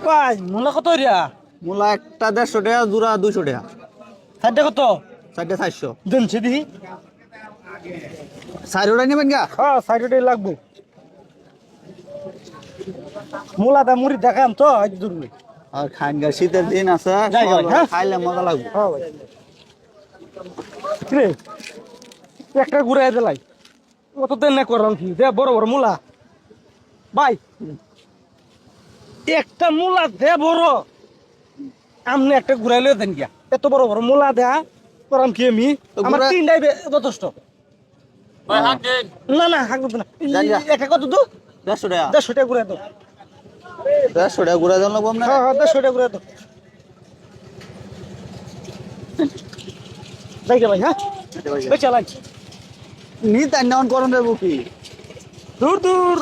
ভাই মূলা কত রিয়া? মূলা একটা 150 টাকা, জোড়া 200 টাকা। সাইডটা কত? 450। দেন সেদি। সাইডটা নেবেন গা? হ্যাঁ সাইডটাই লাগবো। মূলাটা মুড়ি দেখাম তো আজ দূরবে। আর খান গা, শীতের দিন আছে, যাই ভাই, হ্যাঁ? খাইলে মজা লাগবে। হ্যাঁ ভাই। রে একটা ঘুরাই দিলাই। কত দেন না করলাম কি দে বড় বড় মূলা। ভাই একটা মূলা দে বড়। আমনে একটা ঘুরাইলে দেন গিয়া। এত বড় বড় মূলা দেয়া করাম কি আমি? আমার তিনটাই যথেষ্ট। ভাই হাত দেন। না না হাঁক না। একটা কত তো? 150 টাকা। 150 টাকা ঘুরাই দাও। 150 টাকা ঘুরে দেন লাগবো আপনার। হ্যাঁ 150 টাকা ঘুরাই দাও। যাই গে ভাই, হ্যাঁ বেচা লাগ। নি তাই নাম করুন দেবো কি? দূর দূর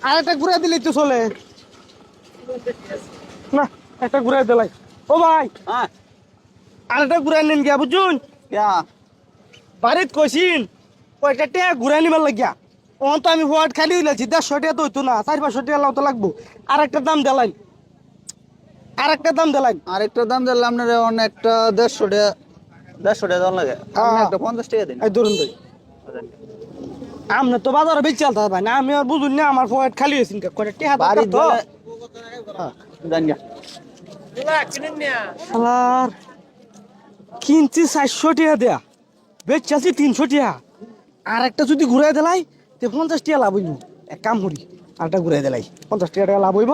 আরেকটা ঘুরাই দিলেই তো চলে। না একটা ঘুরাই দিলাই। ও ভাই হ্যাঁ আরেকটা ঘুরাই নেন গিয়া বুঝুন। क्या? বাড়িত কইছিন কয়টা টাকা ঘুরাই নিবার লাগিয়া। অন তো আমি হোয়াট খালি হইলাছি 150 টাকা তো হইতো না, 400-500 টাকা লাও তো লাগবো। আরেকটা দাম দিলাইন, আরেকটা দাম দিলাইন। আরেকটা দাম দিলাম আপনার, অনেকটা 150 টাকা। 150 টাকা দাম লাগে। আপনি একটা 50 টাকা দিন। এই ধরুন ভাই আমনে তো বাজারে বেচে চালতে ভাই না, আমি আর বুঝুন না আমার হোয়াট খালি হয়েছিল কয়টা টাকা বাড়ি দরকার তো। জান গা। শালার কিনছি 400 টাকা দেয়া, বেচ চালছি 300 টাকা। আর একটা যদি ঘুরাই দিলাই তে 50 টাকা লাভ হইব। এক কাম করি আরেকটা ঘুরাই দিলাই 50 টাকা লাভ হইব।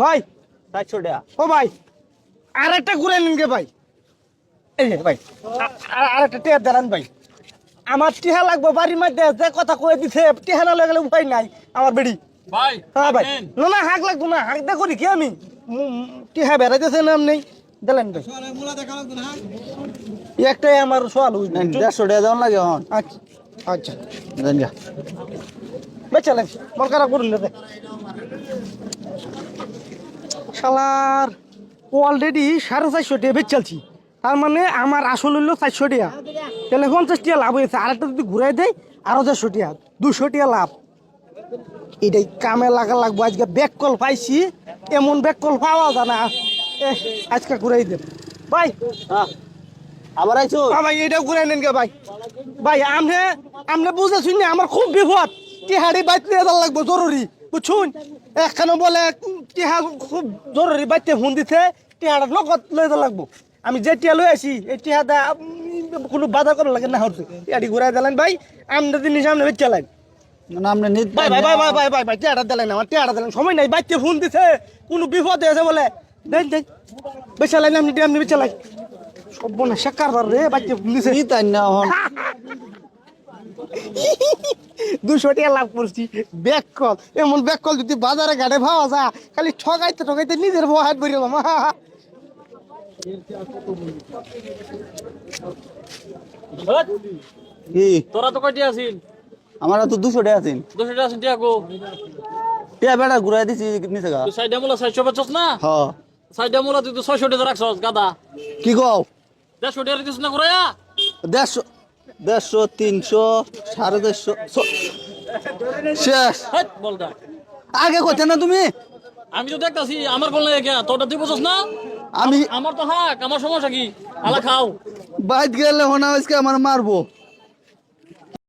ভাই 400 টাকা। ও ভাই আর একটা ঘুরাই নিন গে ভাই। এই যে ভাই আর একটা টিয়া দেন ভাই। আমার টিহা লাগবে বাড়ির মধ্যে, যে কথা কয়ে দিছে টিহা না লাগলে উপায় নাই আমার বেড়ি। ভাই হ্যাঁ ভাই না না হাঁক লাগবো না, হাঁক দা করি কি আমি? টিহা বেড়াইতেছে না আপনি দিলেন ভাই। একটাই আমার সোয়াল হইল। 150 টাকা দাম লাগে হন। আচ্ছা আচ্ছা জান গা। বেচালেন মন খারাপ করুন না। শালার অলরেডি 450 টাকা বেচ চালছি, তার মানে আমার আসল হইলো 400 টাকা। তাহলে 50 টাকা লাভ হয়েছে। আরেকটা যদি ঘুরাই দেয় আরো 150 টাকা, 200 টাকা লাভ। এটাই কামে লাগা লাগবো। আজকে ব্যাক কল পাইছি, এমন ব্যাক কল পাওয়া যায় না। আজকে ঘুরাই দেন ভাই। হ্যাঁ আবার আইছো? ভাই এটা ঘুরাই নেন গে ভাই। ভাই আমনে আমনে বুঝে শুনি আমার খুব বিপদ। টিহাড়ি বাইতে নিয়ে যাওয়া লাগবো জরুরি বুঝছুন। এখানে বলে টিহা খুব জরুরি বাইতে ফোন দিতে, টিহাটা লগত লয়ে যাওয়া লাগবো। আমি যে টিয়া লই আসি এই টিহাটা কোনো বাধা করার লাগে না হচ্ছে। টিহাটি ঘুরাই দিলেন ভাই, আমনে জিনিস সামনে বেচ চালাইন। মানে আপনি নিত ভাই ভাই ভাই ভাই ভাই ভাই ভাই টিহাটা দিলেন আমার, টিহাটা দিলেন সময় নাই। বাইতে ফোন দিছে কোনো বিপদ হয়েছে বলে দেন দেন বেচালাইন আপনি টিয়া আপনি বেচালাই। সব না শেখার রে বাইতে ফোন দিছে। নিত না হন। 200 টাকা লাভ করছি। ব্যাক কল, এমন ব্যাক কল যদি বাজারে ঘাটে পাওয়া যায় খালি ঠকাইতে ঠকাইতে নিজের বউ হাত বেরিয়ে কি তোরা তো কয়টি আছিস? আমার তো 200 টাকা আছেন। 200 টাকা আছিস গো। টিয়া বেড়া ঘুরাই দিছি নিচে গা। তুই সাইডে মূলা 400 বেচছস না? হ্যাঁ সাইডে মূলা তুই তো 600 টাকা রাখছস গাদা। কি গো? 150 টাকা দিছিস না ঘুরাইয়া? 150 150 300 150 শেষ। হাট বলদা। আগে কইতে না তুমি? আমি তো দেখতাছি আমার কোন লাগে তোরটা তুই বুঝছস না? আমি আমার তো হাক, আমার সমস্যা কি? আলা খাও। বাইত গেলে হনা আজকে আমার মারবো।